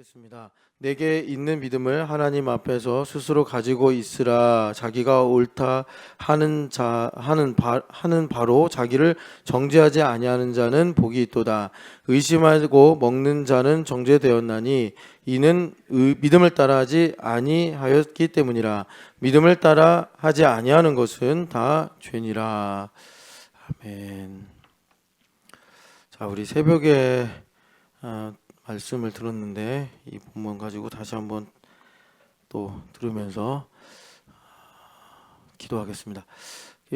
읽겠습니다. 내게 있는 믿음을 하나님 앞에서 스스로 가지고 있으라. 자기가 옳다 하는 하는 바로 자기를 정죄하지 아니하는 자는 복이 있도다. 의심하고 먹는 자는 정죄되었나니 이는 믿음을 따라하지 아니하였기 때문이라. 믿음을 따라 하지 아니하는 것은 다 죄니라. 아멘. 자, 우리 새벽에 말씀을 들었는데 이 본문 가지고 다시 한번 또 들으면서 기도하겠습니다.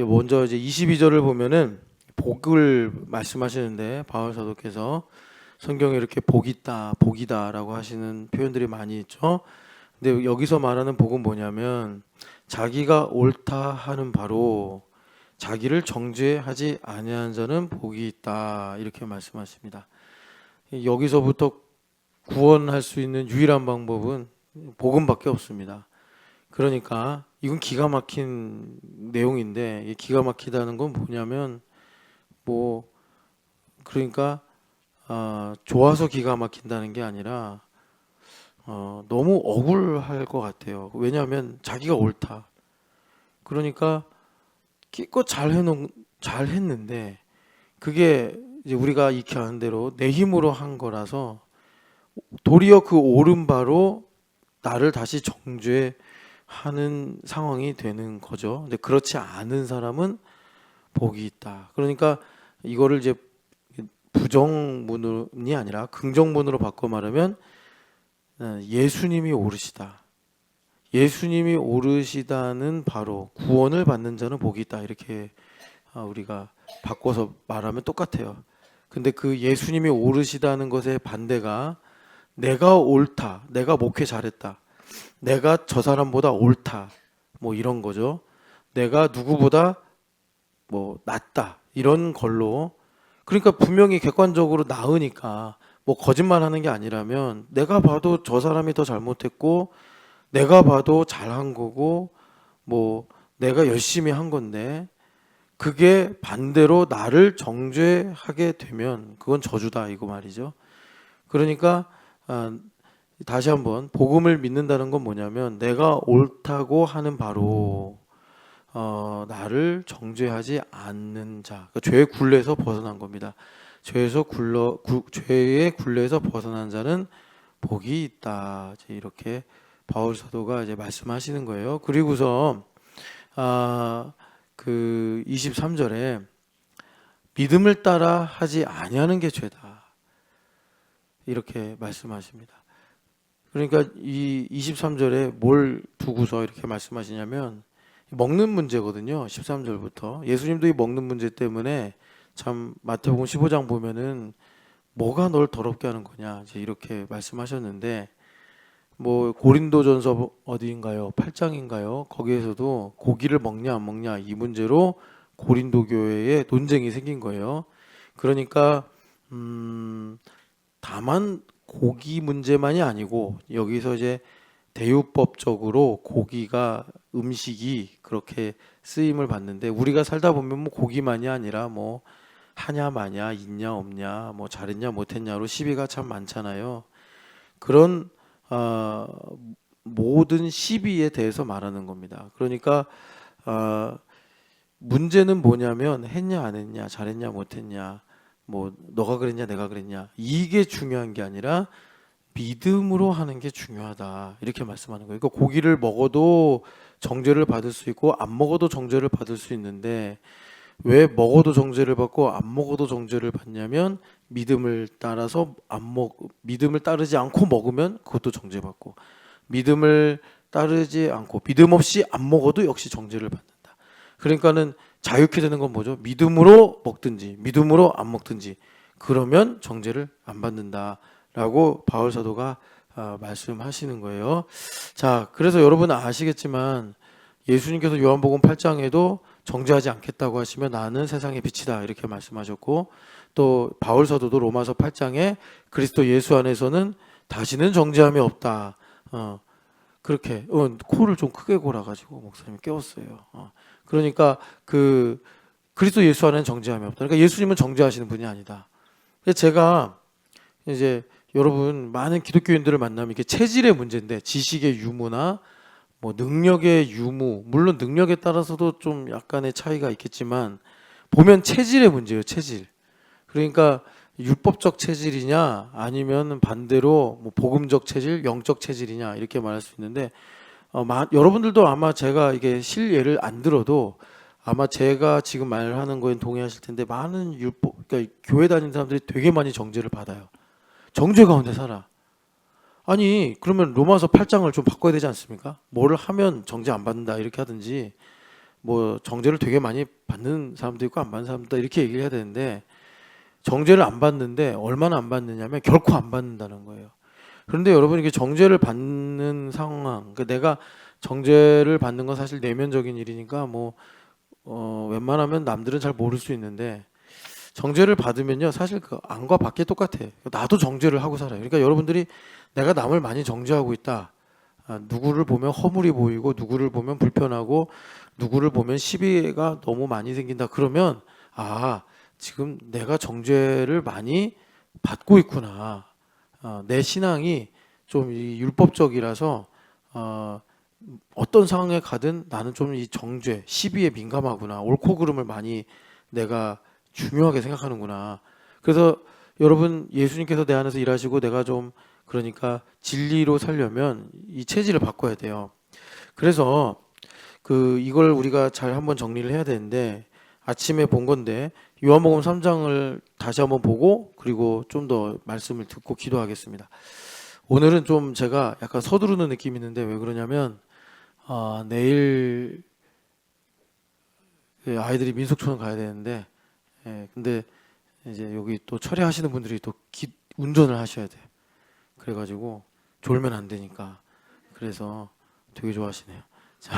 먼저 이제 22절을 보면은 복을 말씀하시는데 바울 사도께서 성경에 이렇게 복 있다, 복이다라고 하시는 표현들이 많이 있죠. 근데 여기서 말하는 복은 뭐냐면 자기가 옳다 하는 바로 자기를 정죄하지 아니하는 자는 복이 있다 이렇게 말씀하십니다. 여기서부터 구원할 수 있는 유일한 방법은 복음밖에 없습니다. 그러니까 이건 기가 막힌 내용인데, 이 기가 막히다는 건 뭐냐면 그러니까 좋아서 기가 막힌다는 게 아니라 너무 억울할 것 같아요. 왜냐하면 자기가 옳다. 그러니까 기껏 잘 했는데 그게 이제 우리가 익히 아는 대로 내 힘으로 한 거라서 도리어 그 옳은 바로 나를 다시 정죄하는 상황이 되는 거죠. 근데 그렇지 않은 사람은 복이 있다. 그러니까 이거를 이제 부정문이 아니라 긍정문으로 바꿔 말하면 예수님이 옳으시다. 예수님이 옳으시다는 바로 구원을 받는 자는 복이 있다. 이렇게 우리가 바꿔서 말하면 똑같아요. 근데 그 예수님이 옳으시다는 것의 반대가 내가 옳다, 내가 목회 잘했다, 내가 저 사람보다 옳다, 뭐 이런 거죠. 내가 누구보다 뭐 낫다 이런 걸로. 그러니까 분명히 객관적으로 나으니까 뭐 거짓말하는 게 아니라면 내가 봐도 저 사람이 더 잘못했고 내가 봐도 잘한 거고 뭐 내가 열심히 한 건데 그게 반대로 나를 정죄하게 되면 그건 저주다 이거 말이죠. 그러니까 다시 한번 복음을 믿는다는 건 뭐냐면 내가 옳다고 하는 바로 나를 정죄하지 않는 자, 그러니까 죄의 굴레에서 벗어난 겁니다. 죄의 굴레에서 벗어난 자는 복이 있다. 이렇게 바울 사도가 이제 말씀하시는 거예요. 그리고서 그 23절에 믿음을 따라 하지 아니하는 게 죄다. 이렇게 말씀하십니다. 그러니까 이 23절에 뭘 두고서 이렇게 말씀하시냐면 먹는 문제거든요. 13절부터 예수님도 이 먹는 문제 때문에 참 마태복음 15장 보면은 뭐가 널 더럽게 하는 거냐 이제 이렇게 말씀하셨는데 뭐 고린도전서 어디인가요? 8장인가요? 거기에서도 고기를 먹냐 안 먹냐 이 문제로 고린도 교회에 논쟁이 생긴 거예요. 그러니까 다만 고기 문제만이 아니고 여기서 이제 대유법적으로 고기가 음식이 그렇게 쓰임을 받는데 우리가 살다 보면 뭐 고기만이 아니라 뭐 하냐 마냐 있냐 없냐 뭐 잘했냐 못했냐로 시비가 참 많잖아요. 그런 모든 시비에 대해서 말하는 겁니다. 그러니까 문제는 뭐냐면 했냐 안 했냐 잘했냐 못했냐 뭐 너가 그랬냐 내가 그랬냐 이게 중요한 게 아니라 믿음으로 하는 게 중요하다 이렇게 말씀하는 거예요. 그러니까 고기를 먹어도 정죄를 받을 수 있고 안 먹어도 정죄를 받을 수 있는데 왜 먹어도 정죄를 받고 안 먹어도 정죄를 받냐면 믿음을 따르지 않고 먹으면 그것도 정죄받고 믿음을 따르지 않고 믿음 없이 안 먹어도 역시 정죄를 받는다. 그러니까는 자유케 되는 건 뭐죠? 믿음으로 먹든지 믿음으로 안 먹든지 그러면 정죄를 안 받는다라고 바울 사도가 말씀하시는 거예요. 자, 그래서 여러분은 아시겠지만 예수님께서 요한복음 8장에도 정죄하지 않겠다고 하시면 나는 세상의 빛이다 이렇게 말씀하셨고 또 바울 사도도 로마서 8장에 그리스도 예수 안에서는 다시는 정죄함이 없다. 그렇게 코를 좀 크게 골아가지고 목사님이 깨웠어요. 그러니까 그 그리스도 예수 안에는 정죄함이 없다. 그러니까 예수님은 정죄하시는 분이 아니다. 제가 이제 여러분 많은 기독교인들을 만나면 이게 체질의 문제인데 지식의 유무나 뭐 능력의 유무, 물론 능력에 따라서도 좀 약간의 차이가 있겠지만 보면 체질의 문제예요. 체질. 그러니까 율법적 체질이냐 아니면 반대로 뭐 복음적 체질, 영적 체질이냐 이렇게 말할 수 있는데 여러분들도 아마 제가 이게 실예를 안 들어도 아마 제가 지금 말하는 거에 동의하실 텐데 많은 그러니까 교회 다니는 사람들이 되게 많이 정죄를 받아요. 정죄 가운데 살아. 아니 그러면 로마서 8장을 좀 바꿔야 되지 않습니까? 뭐를 하면 정죄 안 받는다 이렇게 하든지 뭐 정죄를 되게 많이 받는 사람도 있고 안 받는 사람도 이렇게 얘기를 해야 되는데 정죄를 안 받는데 얼마나 안 받느냐면 결코 안 받는다는 거예요. 그런데 여러분 이게 정죄를 받는 상황, 그러니까 내가 정죄를 받는 건 사실 내면적인 일이니까 뭐 웬만하면 남들은 잘 모를 수 있는데 정죄를 받으면요 사실 그 안과 밖에 똑같아. 나도 정죄를 하고 살아요. 그러니까 여러분들이 내가 남을 많이 정죄하고 있다. 누구를 보면 허물이 보이고 누구를 보면 불편하고 누구를 보면 시비가 너무 많이 생긴다. 그러면 지금 내가 정죄를 많이 받고 있구나. 내 신앙이 좀 율법적이라서 어떤 상황에 가든 나는 좀 이 정죄, 시비에 민감하구나. 옳고 그름을 많이 내가 중요하게 생각하는구나. 그래서 여러분 예수님께서 내 안에서 일하시고 내가 좀 그러니까 진리로 살려면 이 체질을 바꿔야 돼요. 그래서 이걸 우리가 잘 한번 정리를 해야 되는데 아침에 본 건데 요한복음 3장을 다시 한번 보고 그리고 좀 더 말씀을 듣고 기도하겠습니다. 오늘은 좀 제가 약간 서두르는 느낌이 있는데 왜 그러냐면 내일 아이들이 민속촌을 가야 되는데 근데 이제 여기 또 철회하시는 분들이 또 운전을 하셔야 돼요. 그래가지고 졸면 안 되니까 그래서 되게 좋아하시네요. 자,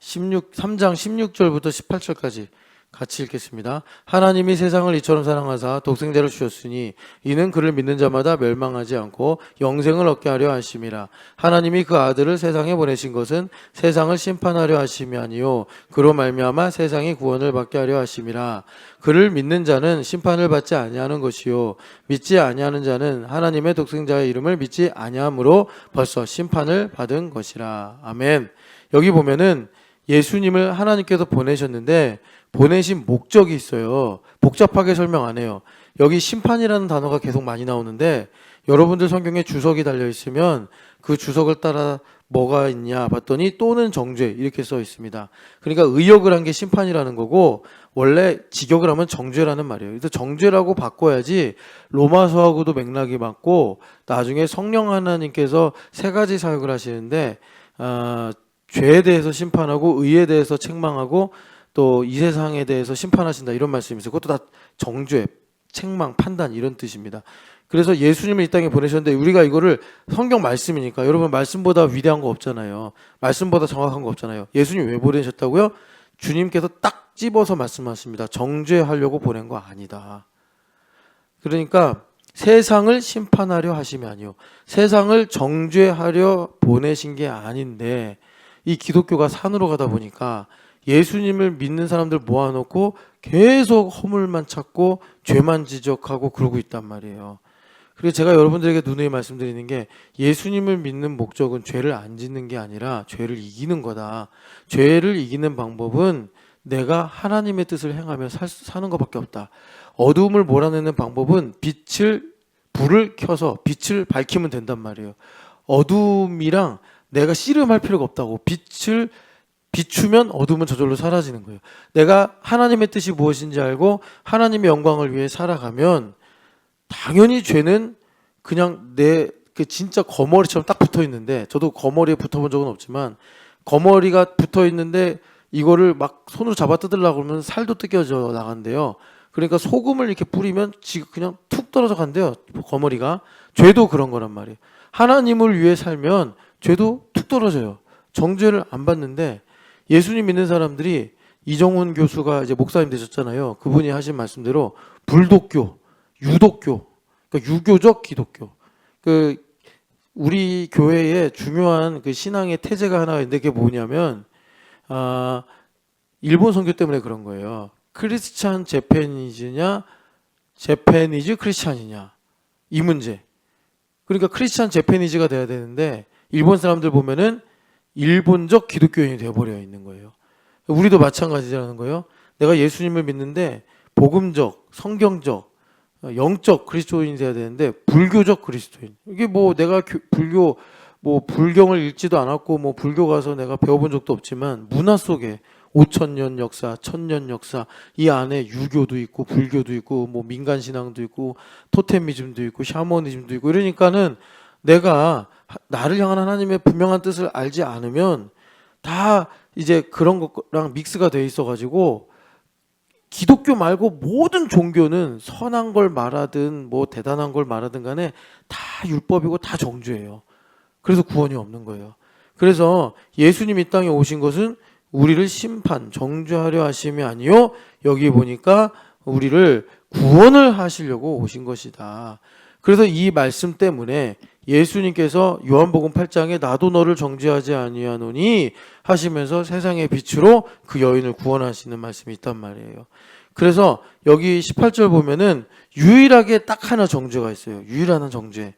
3장 16절부터 18절까지 같이 읽겠습니다. 하나님이 세상을 이처럼 사랑하사 독생자를 주셨으니 이는 그를 믿는 자마다 멸망하지 않고 영생을 얻게 하려 하심이라. 하나님이 그 아들을 세상에 보내신 것은 세상을 심판하려 하심이 아니요 그로 말미암아 세상이 구원을 받게 하려 하심이라. 그를 믿는 자는 심판을 받지 아니하는 것이요 믿지 아니하는 자는 하나님의 독생자의 이름을 믿지 아니함으로 벌써 심판을 받은 것이라. 아멘. 여기 보면은 예수님을 하나님께서 보내셨는데 보내신 목적이 있어요. 복잡하게 설명 안 해요. 여기 심판이라는 단어가 계속 많이 나오는데 여러분들 성경에 주석이 달려 있으면 그 주석을 따라 뭐가 있냐 봤더니 또는 정죄 이렇게 써 있습니다. 그러니까 의역을 한 게 심판이라는 거고 원래 직역을 하면 정죄라는 말이에요. 그래서 정죄라고 바꿔야지 로마서하고도 맥락이 맞고 나중에 성령 하나님께서 세 가지 사역을 하시는데 죄에 대해서 심판하고 의에 대해서 책망하고 또 이 세상에 대해서 심판하신다 이런 말씀이 있어요. 그것도 다 정죄, 책망, 판단 이런 뜻입니다. 그래서 예수님을 이 땅에 보내셨는데 우리가 이거를 성경 말씀이니까 여러분 말씀보다 위대한 거 없잖아요. 말씀보다 정확한 거 없잖아요. 예수님 왜 보내셨다고요? 주님께서 딱 집어서 말씀하십니다. 정죄하려고 보낸 거 아니다. 그러니까 세상을 심판하려 하심이 아니요 세상을 정죄하려 보내신 게 아닌데 이 기독교가 산으로 가다 보니까 예수님을 믿는 사람들 모아놓고 계속 허물만 찾고 죄만 지적하고 그러고 있단 말이에요. 그리고 제가 여러분들에게 누누이 말씀드리는 게 예수님을 믿는 목적은 죄를 안 짓는 게 아니라 죄를 이기는 거다. 죄를 이기는 방법은 내가 하나님의 뜻을 행하며 사는 것밖에 없다. 어두움을 몰아내는 방법은 불을 켜서 빛을 밝히면 된단 말이에요. 어둠이랑 내가 씨름할 필요가 없다고. 빛을 비추면 어둠은 저절로 사라지는 거예요. 내가 하나님의 뜻이 무엇인지 알고 하나님의 영광을 위해 살아가면 당연히 죄는 그냥 그 진짜 거머리처럼 딱 붙어 있는데 저도 거머리에 붙어본 적은 없지만 거머리가 붙어 있는데 이거를 막 손으로 잡아 뜯으려고 그러면 살도 뜯겨져 나간대요. 그러니까 소금을 이렇게 뿌리면 그냥 툭 떨어져 간대요. 거머리가. 죄도 그런 거란 말이에요. 하나님을 위해 살면 죄도 툭 떨어져요. 정죄를 안 받는데 예수님 믿는 사람들이 이정훈 교수가 이제 목사님 되셨잖아요. 그분이 하신 말씀대로 불독교, 유독교, 그러니까 유교적 기독교. 우리 교회의 중요한 그 신앙의 태제가 하나가 있는데 그게 뭐냐면 일본 선교 때문에 그런 거예요. 크리스찬 재패니즈냐, 재패니즈 크리스찬이냐 이 문제. 그러니까 크리스찬 재패니즈가 돼야 되는데 일본 사람들 보면은 일본적 기독교인이 되어버려 있는 거예요. 우리도 마찬가지라는 거예요. 내가 예수님을 믿는데 복음적, 성경적, 영적 그리스도인이 돼야 되는데 불교적 그리스도인. 이게 뭐 내가 불교 뭐 불경을 읽지도 않았고 뭐 불교 가서 내가 배워본 적도 없지만 문화 속에 5,000년 역사, 1,000년 역사 이 안에 유교도 있고 불교도 있고 뭐 민간 신앙도 있고 토테미즘도 있고 샤머니즘도 있고 이러니까는 내가 나를 향한 하나님의 분명한 뜻을 알지 않으면 다 이제 그런 것랑 믹스가 돼 있어가지고 기독교 말고 모든 종교는 선한 걸 말하든 뭐 대단한 걸 말하든 간에 다 율법이고 다 정죄예요. 그래서 구원이 없는 거예요. 그래서 예수님 이 땅에 오신 것은 우리를 심판, 정죄하려 하심이 아니요 여기 보니까 우리를 구원을 하시려고 오신 것이다. 그래서 이 말씀 때문에 예수님께서 요한복음 8장에 나도 너를 정죄하지 아니하노니 하시면서 세상의 빛으로 그 여인을 구원하시는 말씀이 있단 말이에요. 그래서 여기 18절 보면은 유일하게 딱 하나 정죄가 있어요. 유일한 정죄.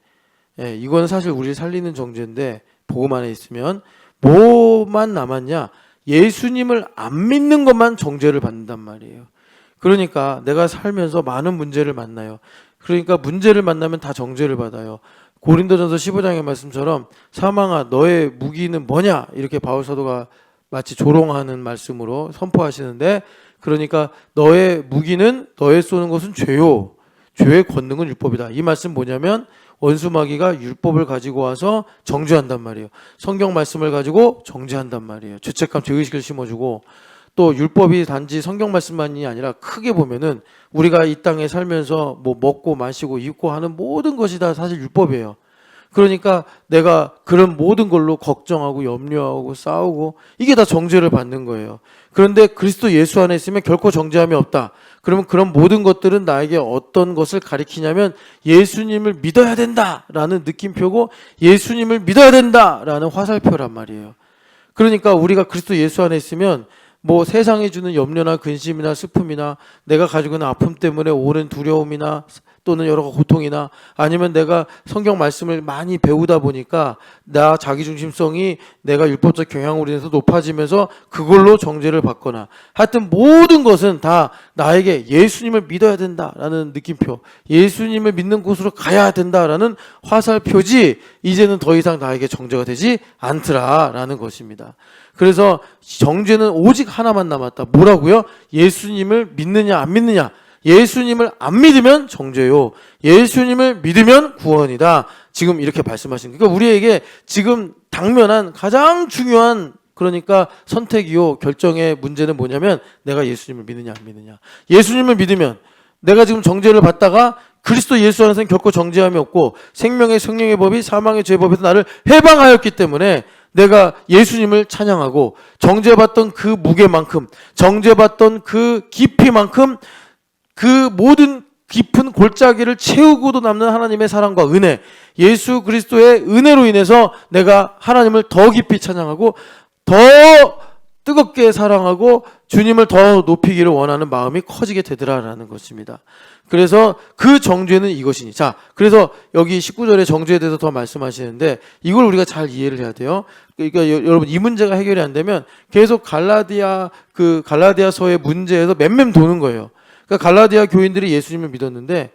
예, 이거는 사실 우리를 살리는 정죄인데 복음 안에 있으면 뭐만 남았냐? 예수님을 안 믿는 것만 정죄를 받는단 말이에요. 그러니까 내가 살면서 많은 문제를 만나요. 그러니까 문제를 만나면 다 정죄를 받아요. 고린도전서 15장의 말씀처럼 사망아 너의 무기는 뭐냐 이렇게 바울 사도가 마치 조롱하는 말씀으로 선포하시는데 그러니까 너의 무기는 너의 쏘는 것은 죄요 죄의 권능은 율법이다. 이 말씀 뭐냐면 원수마귀가 율법을 가지고 와서 정죄한단 말이에요. 성경 말씀을 가지고 정죄한단 말이에요. 죄책감, 죄의식을 심어주고 또 율법이 단지 성경 말씀만이 아니라 크게 보면은 우리가 이 땅에 살면서 뭐 먹고 마시고 입고 하는 모든 것이 다 사실 율법이에요. 그러니까 내가 그런 모든 걸로 걱정하고 염려하고 싸우고 이게 다 정죄를 받는 거예요. 그런데 그리스도 예수 안에 있으면 결코 정죄함이 없다. 그러면 그런 모든 것들은 나에게 어떤 것을 가리키냐면 예수님을 믿어야 된다라는 느낌표고 예수님을 믿어야 된다라는 화살표란 말이에요. 그러니까 우리가 그리스도 예수 안에 있으면 뭐 세상이 주는 염려나 근심이나 슬픔이나 내가 가지고 있는 아픔 때문에 오는 두려움이나 또는 여러 고통이나 아니면 내가 성경 말씀을 많이 배우다 보니까 나 자기중심성이 내가 율법적 경향으로 인해서 높아지면서 그걸로 정죄를 받거나 하여튼 모든 것은 다 나에게 예수님을 믿어야 된다라는 느낌표, 예수님을 믿는 곳으로 가야 된다라는 화살표지 이제는 더 이상 나에게 정죄가 되지 않더라라는 것입니다. 그래서 정죄는 오직 하나만 남았다. 뭐라고요? 예수님을 믿느냐 안 믿느냐. 예수님을 안 믿으면 정죄요. 예수님을 믿으면 구원이다. 지금 이렇게 말씀하시는 거예요. 그러니까 우리에게 지금 당면한 가장 중요한 그러니까 선택이요 결정의 문제는 뭐냐면 내가 예수님을 믿느냐 안 믿느냐. 예수님을 믿으면 내가 지금 정죄를 받다가 그리스도 예수 안에서는 결코 정죄함이 없고 생명의 성령의 법이 사망의 죄의 법에서 나를 해방하였기 때문에 내가 예수님을 찬양하고 정죄받던 그 무게만큼 정죄받던 그 깊이만큼 그 모든 깊은 골짜기를 채우고도 남는 하나님의 사랑과 은혜, 예수 그리스도의 은혜로 인해서 내가 하나님을 더 깊이 찬양하고 더 뜨겁게 사랑하고 주님을 더 높이기를 원하는 마음이 커지게 되더라라는 것입니다. 그래서 그 정죄는 이것이니. 자, 그래서 여기 19절에 정죄에 대해서 더 말씀하시는데 이걸 우리가 잘 이해를 해야 돼요. 그러니까 여러분 이 문제가 해결이 안 되면 계속 갈라디아서의 문제에서 맴맴 도는 거예요. 그러니까 갈라디아 교인들이 예수님을 믿었는데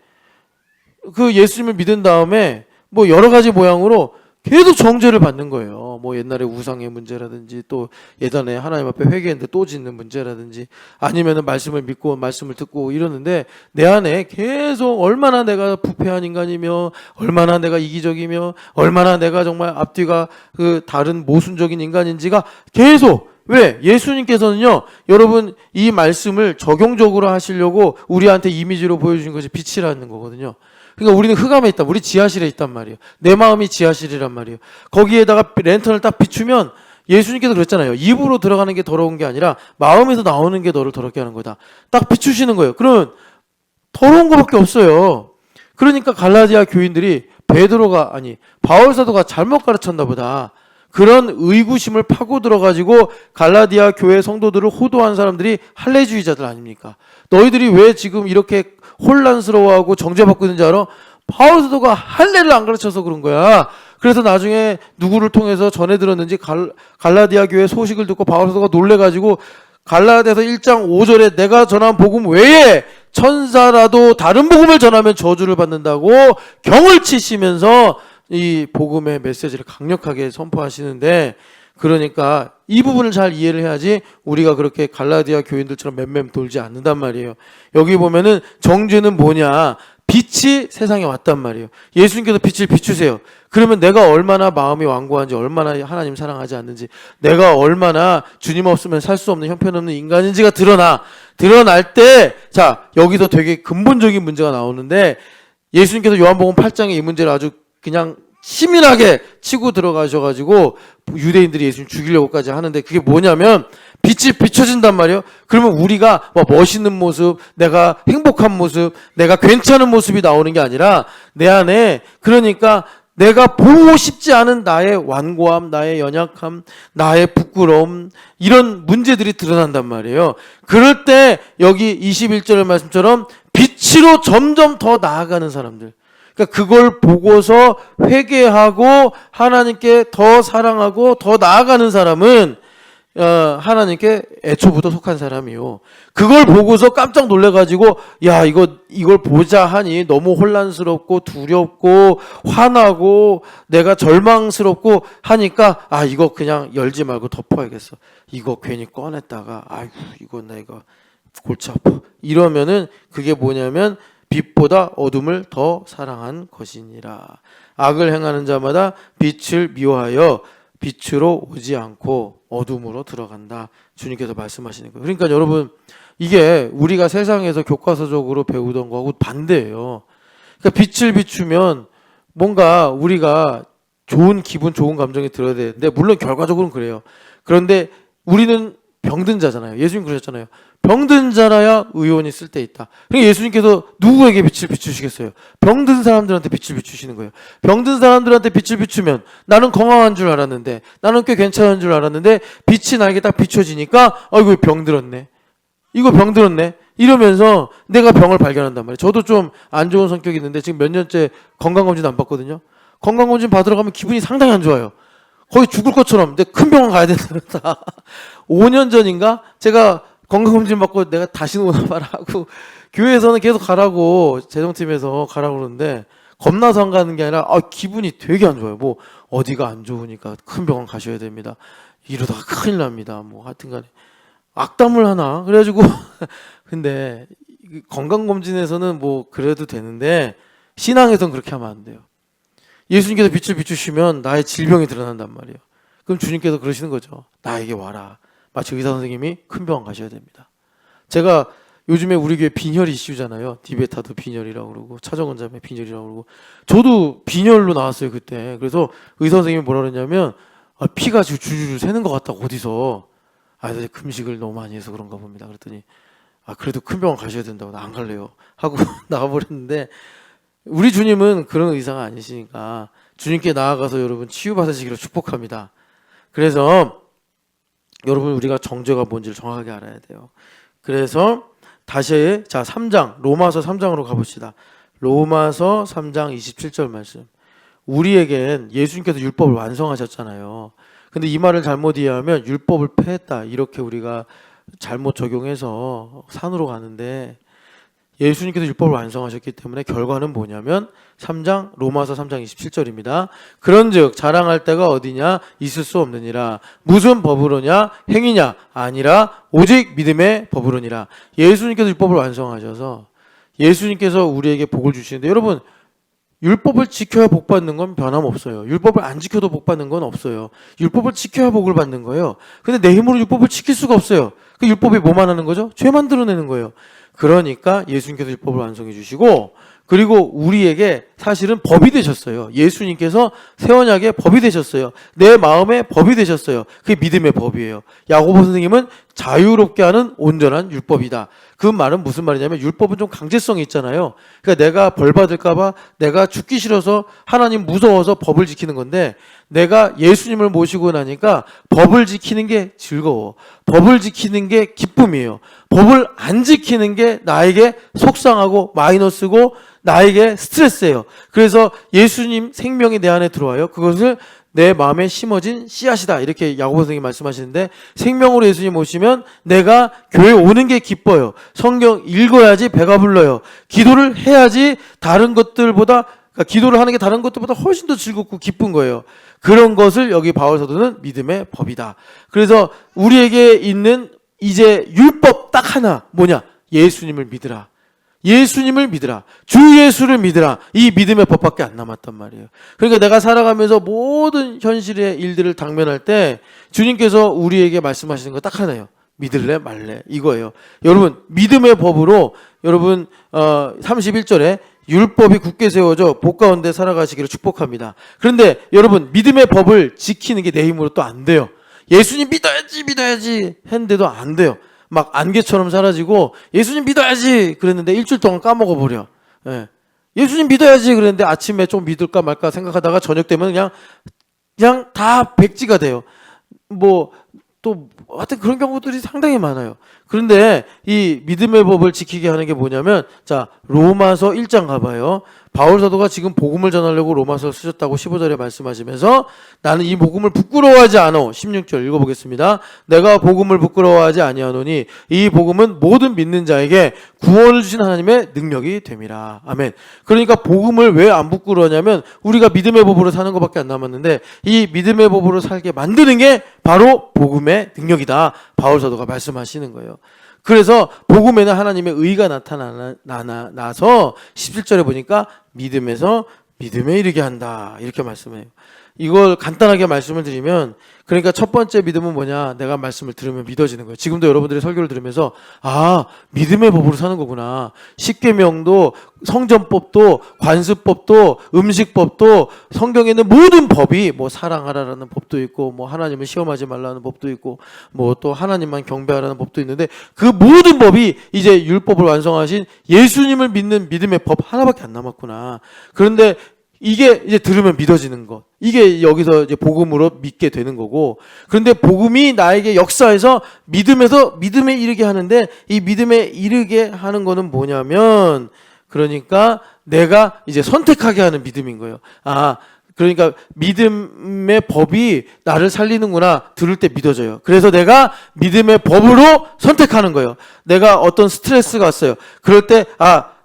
그 예수님을 믿은 다음에 뭐 여러 가지 모양으로 계속 정죄를 받는 거예요. 뭐 옛날에 우상의 문제라든지 또 예전에 하나님 앞에 회개했는데 또 짓는 문제라든지 아니면은 말씀을 믿고 말씀을 듣고 이러는데 내 안에 계속 얼마나 내가 부패한 인간이며 얼마나 내가 이기적이며 얼마나 내가 정말 앞뒤가 그 다른 모순적인 인간인지가 계속 왜? 예수님께서는요, 여러분, 이 말씀을 적용적으로 하시려고 우리한테 이미지로 보여주신 것이 빛이라는 거거든요. 그러니까 우리는 흑암에 있다. 우리 지하실에 있단 말이에요. 내 마음이 지하실이란 말이에요. 거기에다가 랜턴을 딱 비추면 예수님께서 그랬잖아요. 입으로 들어가는 게 더러운 게 아니라 마음에서 나오는 게 너를 더럽게 하는 거다. 딱 비추시는 거예요. 그러면 더러운 것밖에 없어요. 그러니까 갈라디아 교인들이 바울 사도가 잘못 가르쳤나 보다. 그런 의구심을 파고 들어가지고 갈라디아 교회 성도들을 호도한 사람들이 할례주의자들 아닙니까? 너희들이 왜 지금 이렇게 혼란스러워하고 정죄받고 있는지 알아? 바울 사도가 할례를 안 가르쳐서 그런 거야. 그래서 나중에 누구를 통해서 전해 들었는지 갈라디아 교회 소식을 듣고 바울 사도가 놀래가지고 갈라디아서 1장 5절에 내가 전한 복음 외에 천사라도 다른 복음을 전하면 저주를 받는다고 경을 치시면서 이 복음의 메시지를 강력하게 선포하시는데, 그러니까 이 부분을 잘 이해를 해야지 우리가 그렇게 갈라디아 교인들처럼 맴맴 돌지 않는단 말이에요. 여기 보면은 정죄는 뭐냐? 빛이 세상에 왔단 말이에요. 예수님께서 빛을 비추세요. 그러면 내가 얼마나 마음이 완고한지, 얼마나 하나님 사랑하지 않는지, 내가 얼마나 주님 없으면 살 수 없는 형편없는 인간인지가 드러날 때, 자, 여기서 되게 근본적인 문제가 나오는데, 예수님께서 요한복음 8장에 이 문제를 아주 그냥 치밀하게 치고 들어가셔가지고 유대인들이 예수님 죽이려고까지 하는데, 그게 뭐냐면 빛이 비춰진단 말이에요. 그러면 우리가 뭐 멋있는 모습, 내가 행복한 모습, 내가 괜찮은 모습이 나오는 게 아니라 내 안에, 그러니까 내가 보고 싶지 않은 나의 완고함, 나의 연약함, 나의 부끄러움, 이런 문제들이 드러난단 말이에요. 그럴 때 여기 21절의 말씀처럼 빛으로 점점 더 나아가는 사람들, 그러니까 그걸 보고서 회개하고 하나님께 더 사랑하고 더 나아가는 사람은 하나님께 애초부터 속한 사람이요. 그걸 보고서 깜짝 놀래가지고 야, 이걸 보자 하니 너무 혼란스럽고 두렵고 화나고 내가 절망스럽고 하니까, 아, 이거 그냥 열지 말고 덮어야겠어. 이거 괜히 꺼냈다가 아이고 이거 내가 골치 아파. 이러면은 그게 뭐냐면 빛보다 어둠을 더 사랑한 것이니라. 악을 행하는 자마다 빛을 미워하여 빛으로 오지 않고 어둠으로 들어간다. 주님께서 말씀하시는 거예요. 그러니까 여러분, 이게 우리가 세상에서 교과서적으로 배우던 거하고 반대예요. 그러니까 빛을 비추면 뭔가 우리가 좋은 기분, 좋은 감정이 들어야 되는데, 물론 결과적으로는 그래요. 그런데 우리는 병든 자잖아요. 예수님 그러셨잖아요. 병든 자라야 의원이 쓸 데 있다. 그러니까 예수님께서 누구에게 빛을 비추시겠어요? 병든 사람들한테 빛을 비추시는 거예요. 병든 사람들한테 빛을 비추면 나는 건강한 줄 알았는데, 나는 꽤 괜찮은 줄 알았는데 빛이 나에게 딱 비춰지니까 아이고 병들었네. 이거 병들었네. 이러면서 내가 병을 발견한단 말이에요. 저도 좀 안 좋은 성격이 있는데 지금 몇 년째 건강검진 안 받거든요. 건강검진 받으러 가면 기분이 상당히 안 좋아요. 거의 죽을 것처럼. 근데 큰 병원 가야 된다. 5년 전인가 제가 건강검진 받고 내가 다시는 오나 봐라 하고 교회에서는 계속 가라고, 재정팀에서 가라고 그러는데 겁나서 안 가는 게 아니라 기분이 되게 안 좋아요. 뭐 어디가 안 좋으니까 큰 병원 가셔야 됩니다. 이러다가 큰일 납니다. 뭐 하여튼간에 악담을 하나 그래가지고 근데 건강검진에서는 뭐 그래도 되는데 신앙에서는 그렇게 하면 안 돼요. 예수님께서 빛을 비추시면 나의 질병이 드러난단 말이에요. 그럼 주님께서 그러시는 거죠. 나에게 와라. 마치 의사 선생님이 큰 병원 가셔야 됩니다. 제가 요즘에 우리 교회 빈혈 이슈잖아요. 디베타도 빈혈이라고 그러고 차정원 자매 빈혈이라고 그러고, 저도 빈혈로 나왔어요 그때. 그래서 의사 선생님이 뭐라 그랬냐면 피가 지금 줄줄 새는 것 같다고, 어디서. 이제 금식을 너무 많이 해서 그런가 봅니다. 그랬더니 그래도 큰 병원 가셔야 된다고. 나 안 갈래요 하고 나가버렸는데, 우리 주님은 그런 의사가 아니시니까 주님께 나아가서 여러분 치유받으시기를 축복합니다. 그래서 여러분, 우리가 정죄가 뭔지를 정확하게 알아야 돼요. 그래서 다시 3장, 로마서 3장으로 가봅시다. 로마서 3장 27절 말씀. 우리에겐 예수님께서 율법을 완성하셨잖아요. 근데 이 말을 잘못 이해하면 율법을 폐했다, 이렇게 우리가 잘못 적용해서 산으로 가는데, 예수님께서 율법을 완성하셨기 때문에 결과는 뭐냐면 로마서 3장 27절입니다. 그런즉 자랑할 데가 어디냐? 있을 수 없느니라. 무슨 법으로냐? 행위냐? 아니라 오직 믿음의 법으로니라. 예수님께서 율법을 완성하셔서 예수님께서 우리에게 복을 주시는데, 여러분, 율법을 지켜야 복 받는 건 변함없어요. 율법을 안 지켜도 복 받는 건 없어요. 율법을 지켜야 복을 받는 거예요. 근데 내 힘으로 율법을 지킬 수가 없어요. 그 율법이 뭐만 하는 거죠? 죄 만들어내는 거예요. 그러니까 예수님께서 율법을 완성해 주시고, 그리고 우리에게 사실은 법이 되셨어요. 예수님께서 새 언약의 법이 되셨어요. 내 마음의 법이 되셨어요. 그게 믿음의 법이에요. 야고보 선생님은 자유롭게 하는 온전한 율법이다. 그 말은 무슨 말이냐면, 율법은 좀 강제성이 있잖아요. 그러니까 내가 벌 받을까 봐, 내가 죽기 싫어서, 하나님 무서워서 법을 지키는 건데, 내가 예수님을 모시고 나니까 법을 지키는 게 즐거워. 법을 지키는 게 기쁨이에요. 법을 안 지키는 게 나에게 속상하고 마이너스고 나에게 스트레스예요. 그래서 예수님 생명이 내 안에 들어와요. 그것을 내 마음에 심어진 씨앗이다. 이렇게 야고보 선생님이 말씀하시는데, 생명으로 예수님 오시면 내가 교회 오는 게 기뻐요. 성경 읽어야지 배가 불러요. 기도를 해야지 다른 것들보다, 그러니까 기도를 하는 게 다른 것들보다 훨씬 더 즐겁고 기쁜 거예요. 그런 것을 여기 바울 사도는 믿음의 법이다. 그래서 우리에게 있는 이제 율법 딱 하나, 뭐냐? 예수님을 믿으라. 예수님을 믿으라. 주 예수를 믿으라. 이 믿음의 법밖에 안 남았단 말이에요. 그러니까 내가 살아가면서 모든 현실의 일들을 당면할 때 주님께서 우리에게 말씀하시는 거 딱 하나예요. 믿을래 말래 이거예요. 여러분, 믿음의 법으로 여러분 31절에 율법이 굳게 세워져 복 가운데 살아가시기를 축복합니다. 그런데 여러분, 믿음의 법을 지키는 게 내 힘으로 또 안 돼요. 예수님 믿어야지 했는데도 안 돼요. 막 안개처럼 사라지고 예수님 믿어야지 그랬는데 일주일 동안 까먹어버려. 예. 예수님 믿어야지 그랬는데 아침에 좀 믿을까 말까 생각하다가 저녁 되면 그냥 다 백지가 돼요. 뭐 또 하여튼 그런 경우들이 상당히 많아요. 그런데 이 믿음의 법을 지키게 하는 게 뭐냐면, 자, 로마서 1장 가봐요. 바울 사도가 지금 복음을 전하려고 로마서를 쓰셨다고 15절에 말씀하시면서, 나는 이 복음을 부끄러워하지 않아. 16절 읽어보겠습니다. 내가 복음을 부끄러워하지 아니하노니 이 복음은 모든 믿는 자에게 구원을 주신 하나님의 능력이 됨이라. 아멘. 그러니까 복음을 왜 안 부끄러워하냐면 우리가 믿음의 법으로 사는 것밖에 안 남았는데, 이 믿음의 법으로 살게 만드는 게 바로 복음의 능력이다. 바울 사도가 말씀하시는 거예요. 그래서 복음에는 하나님의 의가 나타나서 17절에 보니까 믿음에서 믿음에 이르게 한다. 이렇게 말씀해요. 이걸 간단하게 말씀을 드리면, 그러니까 첫 번째 믿음은 뭐냐? 내가 말씀을 들으면 믿어지는 거예요. 지금도 여러분들이 설교를 들으면서 믿음의 법으로 사는 거구나. 십계명도, 성전법도, 관습법도, 음식법도, 성경에 있는 모든 법이 뭐 사랑하라라는 법도 있고, 뭐 하나님을 시험하지 말라는 법도 있고, 뭐 또 하나님만 경배하라는 법도 있는데, 그 모든 법이 이제 율법을 완성하신 예수님을 믿는 믿음의 법 하나밖에 안 남았구나. 그런데 이게 이제 들으면 믿어지는 것. 이게 여기서 이제 복음으로 믿게 되는 거고. 그런데 복음이 나에게 역사해서 믿음에 이르게 하는데, 이 믿음에 이르게 하는 거는 뭐냐면, 그러니까 내가 이제 선택하게 하는 믿음인 거예요. 그러니까 믿음의 법이 나를 살리는구나. 들을 때 믿어져요. 그래서 내가 믿음의 법으로 선택하는 거예요. 내가 어떤 스트레스가 왔어요. 그럴 때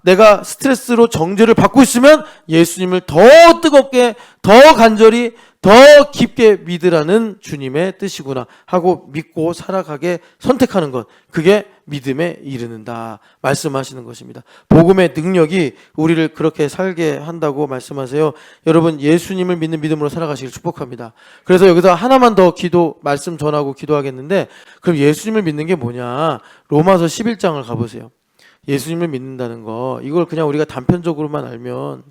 내가 스트레스로 정죄를 받고 있으면 예수님을 더 뜨겁게, 더 간절히, 더 깊게 믿으라는 주님의 뜻이구나 하고 믿고 살아가게 선택하는 것, 그게 믿음에 이르는다 말씀하시는 것입니다. 복음의 능력이 우리를 그렇게 살게 한다고 말씀하세요. 여러분, 예수님을 믿는 믿음으로 살아가시길 축복합니다. 그래서 여기서 하나만 더 말씀 전하고 기도하겠는데, 그럼 예수님을 믿는 게 뭐냐? 로마서 11장을 가보세요. 예수님을 믿는다는 거, 이걸 그냥 우리가 단편적으로만 알면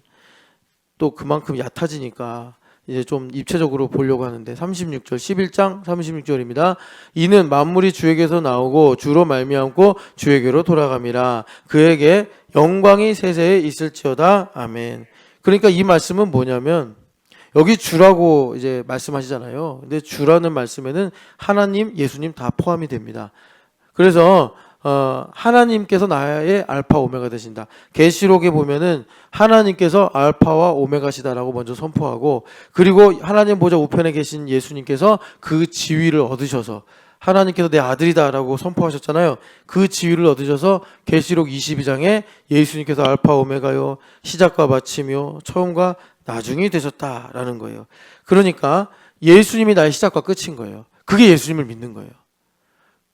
또 그만큼 얕아지니까 이제 좀 입체적으로 보려고 하는데, 36절, 11장 36절입니다. 이는 만물이 주에게서 나오고 주로 말미암고 주에게로 돌아감이라. 그에게 영광이 세세에 있을지어다. 아멘. 그러니까 이 말씀은 뭐냐면, 여기 주라고 이제 말씀하시잖아요. 근데 주라는 말씀에는 하나님, 예수님 다 포함이 됩니다. 그래서 하나님께서 나의 알파 오메가 되신다. 계시록에 보면은 하나님께서 알파와 오메가시다라고 먼저 선포하고, 그리고 하나님 보좌 우편에 계신 예수님께서 그 지위를 얻으셔서, 하나님께서 내 아들이다라고 선포하셨잖아요. 그 지위를 얻으셔서 계시록 22장에 예수님께서 알파 오메가요, 시작과 마침이요, 처음과 나중이 되셨다라는 거예요. 그러니까 예수님이 나의 시작과 끝인 거예요. 그게 예수님을 믿는 거예요.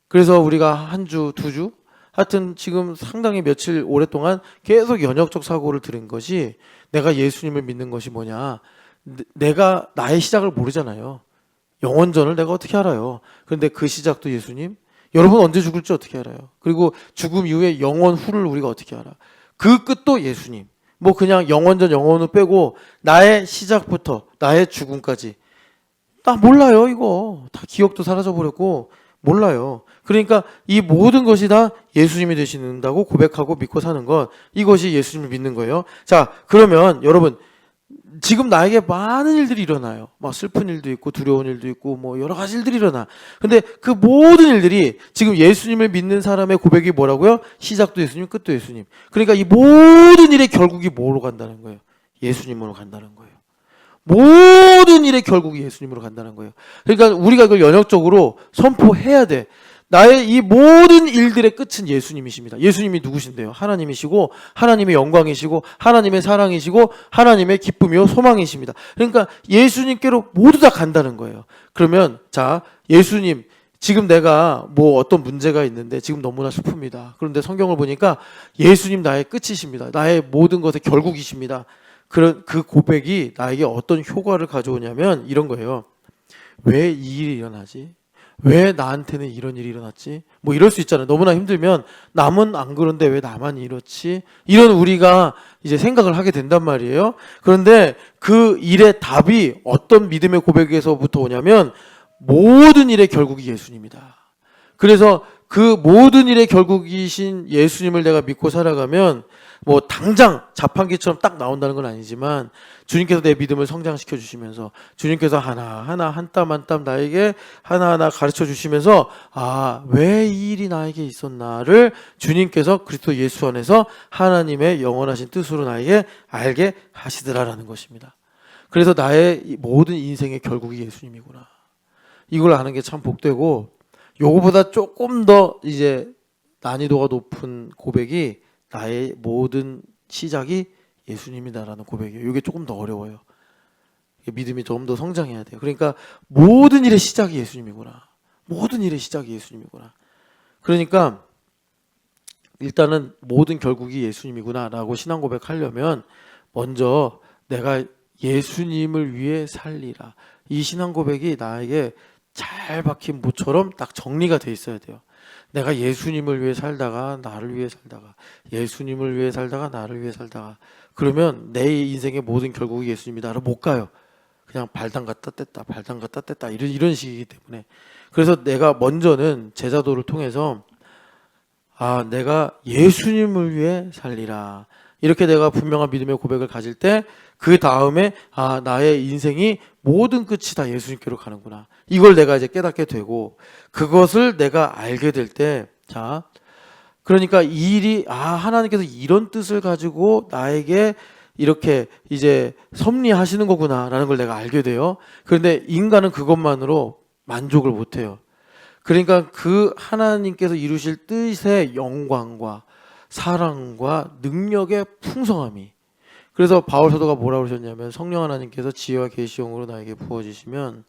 그래서 우리가 한 주, 두 주, 하여튼 지금 상당히 며칠 오랫동안 계속 연역적 사고를 들은 것이, 내가 예수님을 믿는 것이 뭐냐? 내가 나의 시작을 모르잖아요. 영원전을 내가 어떻게 알아요? 그런데 그 시작도 예수님? 여러분 언제 죽을지 어떻게 알아요? 그리고 죽음 이후에 영원 후를 우리가 어떻게 알아? 그 끝도 예수님. 뭐 그냥 영원전 영원 후 빼고 나의 시작부터 나의 죽음까지 나 몰라요. 이거 다 기억도 사라져버렸고 몰라요. 그러니까 이 모든 것이 다 예수님이 되신다고 고백하고 믿고 사는 것, 이것이 예수님을 믿는 거예요. 자, 그러면 여러분, 지금 나에게 많은 일들이 일어나요. 막 슬픈 일도 있고 두려운 일도 있고 뭐 여러 가지 일들이 일어나. 근데 그 모든 일들이 지금 예수님을 믿는 사람의 고백이 뭐라고요? 시작도 예수님, 끝도 예수님. 그러니까 이 모든 일의 결국이 뭐로 간다는 거예요? 예수님으로 간다는 거예요. 모든 일의 결국이 예수님으로 간다는 거예요. 그러니까 우리가 이걸 연역적으로 선포해야 돼. 나의 이 모든 일들의 끝은 예수님이십니다. 예수님이 누구신데요? 하나님이시고 하나님의 영광이시고 하나님의 사랑이시고 하나님의 기쁨이요 소망이십니다. 그러니까 예수님께로 모두 다 간다는 거예요. 그러면 자, 예수님, 지금 내가 뭐 어떤 문제가 있는데 지금 너무나 슬픕니다. 그런데 성경을 보니까 예수님 나의 끝이십니다. 나의 모든 것의 결국이십니다. 그런 그 고백이 나에게 어떤 효과를 가져오냐면 이런 거예요. 왜 이 일이 일어나지? 왜 나한테는 이런 일이 일어났지? 뭐 이럴 수 있잖아요. 너무나 힘들면 남은 안 그런데 왜 나만 이렇지? 이런 우리가 이제 생각을 하게 된단 말이에요. 그런데 그 일의 답이 어떤 믿음의 고백에서부터 오냐면 모든 일의 결국이 예수님이다. 그래서 그 모든 일의 결국이신 예수님을 내가 믿고 살아가면 뭐 당장 자판기처럼 딱 나온다는 건 아니지만 주님께서 내 믿음을 성장시켜 주시면서 주님께서 하나하나 한 땀 한 땀 나에게 하나하나 가르쳐 주시면서 아, 왜 이 일이 나에게 있었나를 주님께서 그리스도 예수 안에서 하나님의 영원하신 뜻으로 나에게 알게 하시더라라는 것입니다. 그래서 나의 모든 인생의 결국이 예수님이구나. 이걸 아는 게 참 복되고 요거보다 조금 더 이제 난이도가 높은 고백이 나의 모든 시작이 예수님이다라는 고백이에요. 이게 조금 더 어려워요. 믿음이 좀 더 성장해야 돼요. 그러니까 모든 일의 시작이 예수님이구나. 모든 일의 시작이 예수님이구나. 그러니까 일단은 모든 결국이 예수님이구나라고 신앙 고백하려면 먼저 내가 예수님을 위해 살리라. 이 신앙 고백이 나에게 잘 박힌 모처럼 딱 정리가 돼 있어야 돼요. 내가 예수님을 위해 살다가 나를 위해 살다가 예수님을 위해 살다가 나를 위해 살다가 그러면 내 인생의 모든 결국이 예수님이다를 못 가요. 그냥 발당 갔다 뗐다 발당 갔다 뗐다 이런 식이기 때문에 그래서 내가 먼저는 제자도를 통해서 아, 내가 예수님을 위해 살리라. 이렇게 내가 분명한 믿음의 고백을 가질 때 그 다음에 아, 나의 인생이 모든 끝이 다 예수님께로 가는구나. 이걸 내가 이제 깨닫게 되고 그것을 내가 알게 될 때 자, 그러니까 이 일이 아, 하나님께서 이런 뜻을 가지고 나에게 이렇게 이제 섭리하시는 거구나라는 걸 내가 알게 돼요. 그런데 인간은 그것만으로 만족을 못 해요. 그러니까 그 하나님께서 이루실 뜻의 영광과 사랑과 능력의 풍성함이 그래서 바울 사도가 뭐라고 그러셨냐면 성령 하나님께서 지혜와 계시형으로 나에게 부어주시면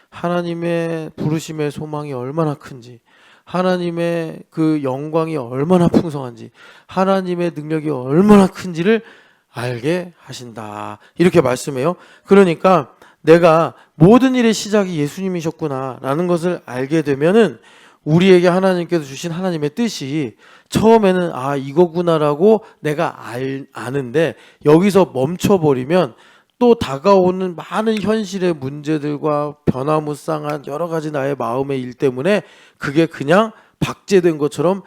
하나님의 부르심의 소망이 얼마나 큰지 하나님의 그 영광이 얼마나 풍성한지 하나님의 능력이 얼마나 큰지를 알게 하신다. 이렇게 말씀해요. 그러니까 내가 모든 일의 시작이 예수님이셨구나 라는 것을 알게 되면은 우리에게 하나님께서 주신 하나님의 뜻이 처음에는 아, 이거구나라고 내가 아는데 여기서 멈춰버리면 또 다가오는 많은 현실의 문제들과 변화무쌍한 여러 가지 나의 마음의 일 때문에 그게 그냥 박제된 것처럼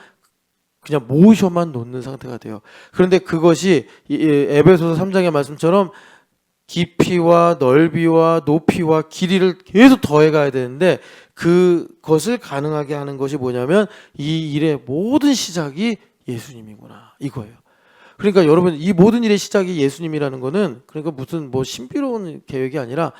그냥 모셔만 놓는 상태가 돼요. 그런데 그것이 에베소서 3장의 말씀처럼 깊이와 넓이와 높이와 길이를 계속 더해가야 되는데 그것을 가능하게 하는 것이 뭐냐면 이 일의 모든 시작이 예수님이구나 이거예요. 그러니까 여러분 이 모든 일의 시작이 예수님이라는 거는 그러니까 무슨 뭐 신비로운 계획이 아니라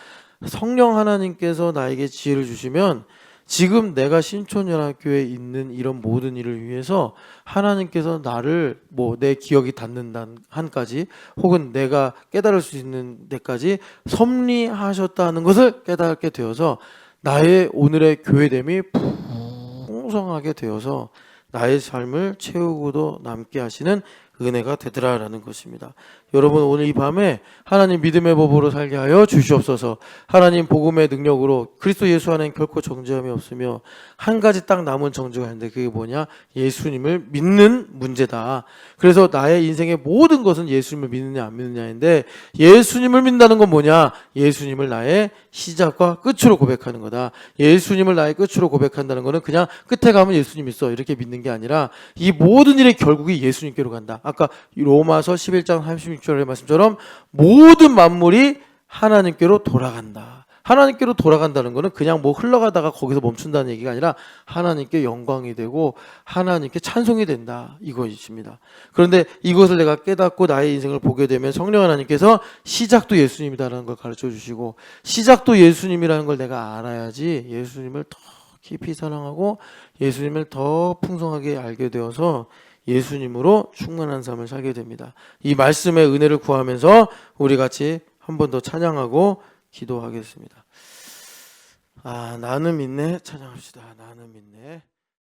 성령 하나님께서 나에게 지혜를 주시면 지금 내가 신촌연합교회에 있는 이런 모든 일을 위해서 하나님께서 나를 뭐 내 기억이 닿는 한까지 혹은 내가 깨달을 수 있는 데까지 섭리하셨다는 것을 깨닫게 되어서 나의 오늘의 교회됨이 풍성하게 되어서 나의 삶을 채우고도 남게 하시는 은혜가 되더라라는 것입니다. 여러분 오늘 이 밤에 하나님 믿음의 법으로 살게 하여 주시옵소서. 하나님 복음의 능력으로 그리스도 예수 안에는 결코 정죄함이 없으며 한 가지 딱 남은 정죄가 있는데 그게 뭐냐? 예수님을 믿는 문제다. 그래서 나의 인생의 모든 것은 예수님을 믿느냐 안 믿느냐인데 예수님을 믿는다는 건 뭐냐? 예수님을 나의 시작과 끝으로 고백하는 거다. 예수님을 나의 끝으로 고백한다는 거는 그냥 끝에 가면 예수님 있어 이렇게 믿는 게 아니라 이 모든 일의 결국이 예수님께로 간다. 아까 로마서 11장 36절의 말씀처럼 모든 만물이 하나님께로 돌아간다. 하나님께로 돌아간다는 것은 그냥 뭐 흘러가다가 거기서 멈춘다는 얘기가 아니라 하나님께 영광이 되고 하나님께 찬송이 된다, 이것입니다. 그런데 이것을 내가 깨닫고 나의 인생을 보게 되면 성령 하나님께서 시작도 예수님이다라는 걸 가르쳐 주시고, 시작도 예수님이라는 걸 내가 알아야지 예수님을 더 깊이 사랑하고 예수님을 더 풍성하게 알게 되어서 예수님으로 충만한 삶을 살게 됩니다. 이 말씀의 은혜를 구하면서 우리 같이 한 번 더 찬양하고 기도하겠습니다. 나는 믿네. 찬양합시다. 나는 믿네.